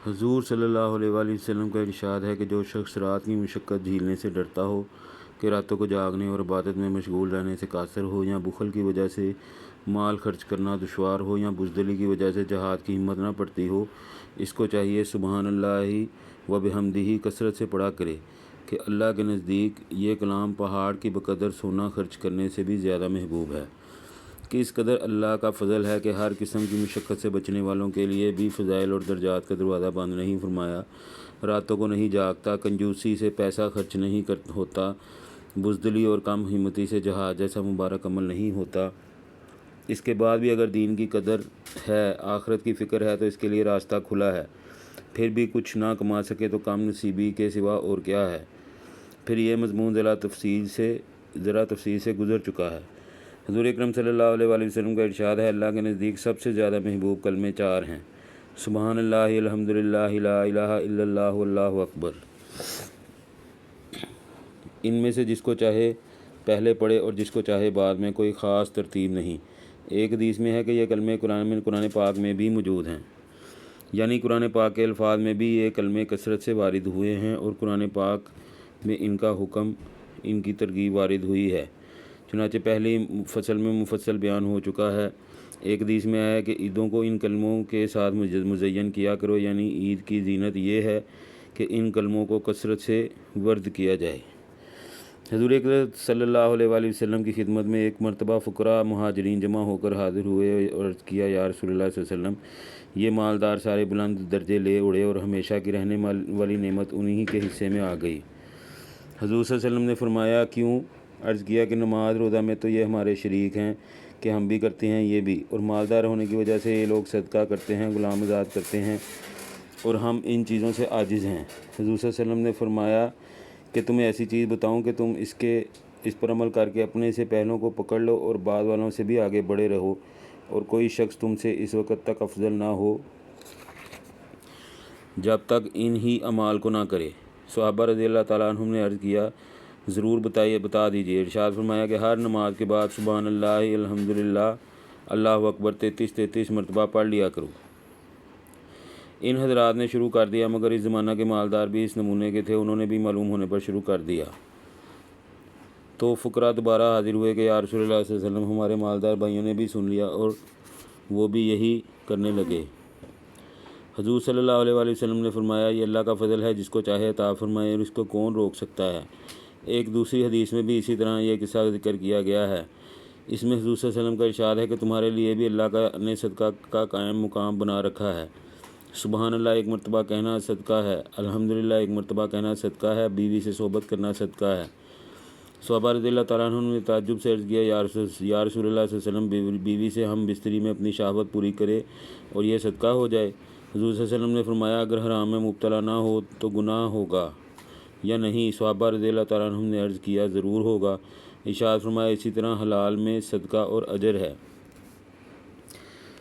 حضور صلی اللہ علیہ وآلہ وسلم کا ارشاد ہے کہ جو شخص رات کی مشقت جھیلنے سے ڈرتا ہو، کہ راتوں کو جاگنے اور عبادت میں مشغول رہنے سے قاصر ہو، یا بخل کی وجہ سے مال خرچ کرنا دشوار ہو، یا بزدلی کی وجہ سے جہاد کی ہمت نہ پڑتی ہو، اس کو چاہیے سبحان اللہ و بحمدہ کثرت سے پڑھا کرے کہ اللہ کے نزدیک یہ کلام پہاڑ کی بقدر سونا خرچ کرنے سے بھی زیادہ محبوب ہے، کہ اس قدر اللہ کا فضل ہے کہ ہر قسم کی مشقت سے بچنے والوں کے لیے بھی فضائل اور درجات کا دروازہ بند نہیں فرمایا، راتوں کو نہیں جاگتا، کنجوسی سے پیسہ خرچ نہیں ہوتا، بزدلی اور کم ہمتی سے جہاد جیسا مبارک عمل نہیں ہوتا۔ اس کے بعد بھی اگر دین کی قدر ہے، آخرت کی فکر ہے، تو اس کے لیے راستہ کھلا ہے، پھر بھی کچھ نہ کما سکے تو کم نصیبی کے سوا اور کیا ہے۔ پھر یہ مضمون ذرا تفصیل سے گزر چکا ہے۔ حضور اکرم صلی اللہ علیہ وآلہ وسلم کا ارشاد ہے، اللہ کے نزدیک سب سے زیادہ محبوب کلمے 4 ہیں: سبحان اللہ، الحمدللہ، لا الہ الا اللہ، واللہ اکبر۔ ان میں سے جس کو چاہے پہلے پڑھے اور جس کو چاہے بعد میں، کوئی خاص ترتیب نہیں۔ ایک حدیث میں ہے کہ یہ کلمے قرآن پاک میں بھی موجود ہیں، یعنی قرآن پاک کے الفاظ میں بھی یہ کلمے کثرت سے وارد ہوئے ہیں، اور قرآن پاک میں ان کا حکم، ان کی ترغیب وارد ہوئی ہے، چنانچہ پہلی فصل میں مفصل بیان ہو چکا ہے۔ ایک حدیث میں آیا ہے کہ عیدوں کو ان کلموں کے ساتھ مزین کیا کرو، یعنی عید کی زینت یہ ہے کہ ان کلموں کو کثرت سے ورد کیا جائے۔ حضور اکرم صلی اللہ علیہ وآلہ وسلم کی خدمت میں ایک مرتبہ فقراء مہاجرین جمع ہو کر حاضر ہوئے اور عرض کیا، یا رسول اللہ صلی اللہ علیہ وسلم، یہ مالدار سارے بلند درجے لے اڑے اور ہمیشہ کی رہنے والی نعمت انہی کے حصے میں آ گئی۔ حضور صلی اللہ علیہ وسلم نے فرمایا، کیوں؟ عرض کیا کہ نماز روزہ میں تو یہ ہمارے شریک ہیں کہ ہم بھی کرتے ہیں، یہ بھی، اور مالدار ہونے کی وجہ سے یہ لوگ صدقہ کرتے ہیں، غلام آزاد کرتے ہیں، اور ہم ان چیزوں سے عاجز ہیں۔ حضور صلی اللہ علیہ وسلم نے فرمایا کہ تمہیں ایسی چیز بتاؤں کہ تم اس پر عمل کر کے اپنے سے پہلوں کو پکڑ لو اور بعد والوں سے بھی آگے بڑھے رہو، اور کوئی شخص تم سے اس وقت تک افضل نہ ہو جب تک ان ہی اعمال کو نہ کرے۔ صحابہ رضی اللہ تعالیٰ عنہم نے عرض کیا، ضرور بتا دیجیے۔ ارشاد فرمایا کہ ہر نماز کے بعد سبحان اللہ، الحمدللہ، اللہ اکبر 33 مرتبہ پڑھ لیا کرو۔ ان حضرات نے شروع کر دیا، مگر اس زمانہ کے مالدار بھی اس نمونے کے تھے، انہوں نے بھی معلوم ہونے پر شروع کر دیا۔ تو فقراء دوبارہ حاضر ہوئے کہ یا رسول اللہ صلی اللہ علیہ وسلم، ہمارے مالدار بھائیوں نے بھی سن لیا اور وہ بھی یہی کرنے لگے۔ حضور صلی اللہ علیہ وآلہ وسلم نے فرمایا، یہ اللہ کا فضل ہے، جس کو چاہے عطا فرمائے اور اس کو کون روک سکتا ہے۔ ایک دوسری حدیث میں بھی اسی طرح یہ قصہ ذکر کیا گیا ہے۔ اس میں حضور صلی اللہ علیہ وسلم کا ارشاد ہے کہ تمہارے لیے بھی اللہ نے صدقہ کا قائم مقام بنا رکھا ہے۔ سبحان اللہ ایک مرتبہ کہنا صدقہ ہے، الحمدللہ ایک مرتبہ کہنا صدقہ ہے، بیوی سے صحبت کرنا صدقہ ہے۔ صحابہ رضی اللہ تعالیٰ عنہ نے تعجب سے عرض کیا، یا رسول اللہ صلی اللہ علیہ وسلم، بیوی سے ہم بستری میں اپنی شہوت پوری کرے اور یہ صدقہ ہو جائے؟ حضور صلی اللہ علیہ وسلم نے فرمایا، اگر حرام میں مبتلا نہ ہو تو گناہ ہوگا یا نہیں؟ صحابہ رضی اللہ تعالیٰ عنہ نے عرض کیا، ضرور ہوگا۔ ارشاد فرمایا، اسی طرح حلال میں صدقہ اور اجر ہے۔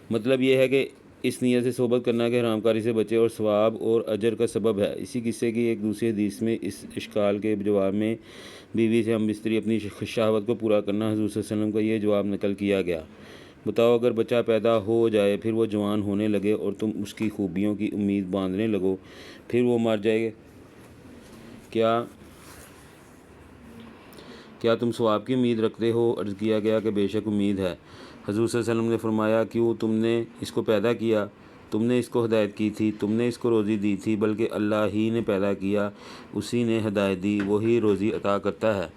مطلب یہ ہے کہ اس نیت سے صحبت کرنا کہ حرام کاری سے بچے اور ثواب اور اجر کا سبب ہے۔ اسی قصے کی ایک دوسری حدیث میں اس اشکال کے جواب میں بیوی سے ہم بستری اپنی شہوت کو پورا کرنا، حضور صلی اللہ علیہ وسلم کا یہ جواب نقل کیا گیا۔ بتاؤ، اگر بچہ پیدا ہو جائے، پھر وہ جوان ہونے لگے اور تم اس کی خوبیوں کی امید باندھنے لگو، پھر وہ مر جائے، کیا تم ثواب کی امید رکھتے ہو؟ عرض کیا گیا کہ بے شک امید ہے۔ حضور صلی اللہ علیہ وسلم نے فرمایا، کیوں؟ تم نے اس کو پیدا کیا، تم نے اس کو ہدایت کی تھی، تم نے اس کو روزی دی تھی، بلکہ اللہ ہی نے پیدا کیا، اسی نے ہدایت دی، وہی روزی عطا کرتا ہے۔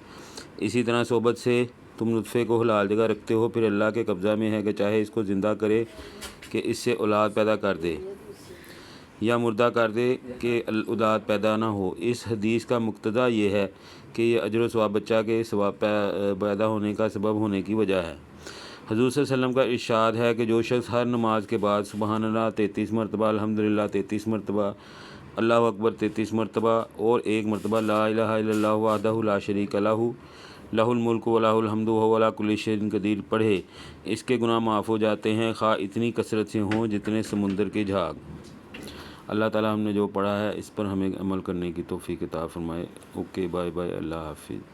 اسی طرح صحبت سے تم نطفے کو حلال جگہ رکھتے ہو، پھر اللہ کے قبضہ میں ہے کہ چاہے اس کو زندہ کرے کہ اس سے اولاد پیدا کر دے، یا مردہ کر دے کہ اولاد پیدا نہ ہو۔ اس حدیث کا مقتضا یہ ہے کہ یہ اجر و ثواب بچہ کے ثواب پیدا ہونے کا سبب ہونے کی وجہ ہے۔ حضور صلی اللہ علیہ وسلم کا ارشاد ہے کہ جو شخص ہر نماز کے بعد سبحان اللہ 33 مرتبہ، الحمدللہ 33 مرتبہ، اللہ اکبر 33 مرتبہ اور ایک مرتبہ لا الہ الا اللہ وحدہ لا شریک لہ لہ الملک و لہ الحمد وہو علی کل شیء قدیر پڑھے، اس کے گناہ معاف ہو جاتے ہیں، خواہ اتنی کثرت سے ہوں جتنے سمندر کے جھاگ۔ اللہ تعالیٰ ہم نے جو پڑھا ہے اس پر ہمیں عمل کرنے کی توفیق عطا فرمائے۔ اوکے، بائے بائے، اللہ حافظ۔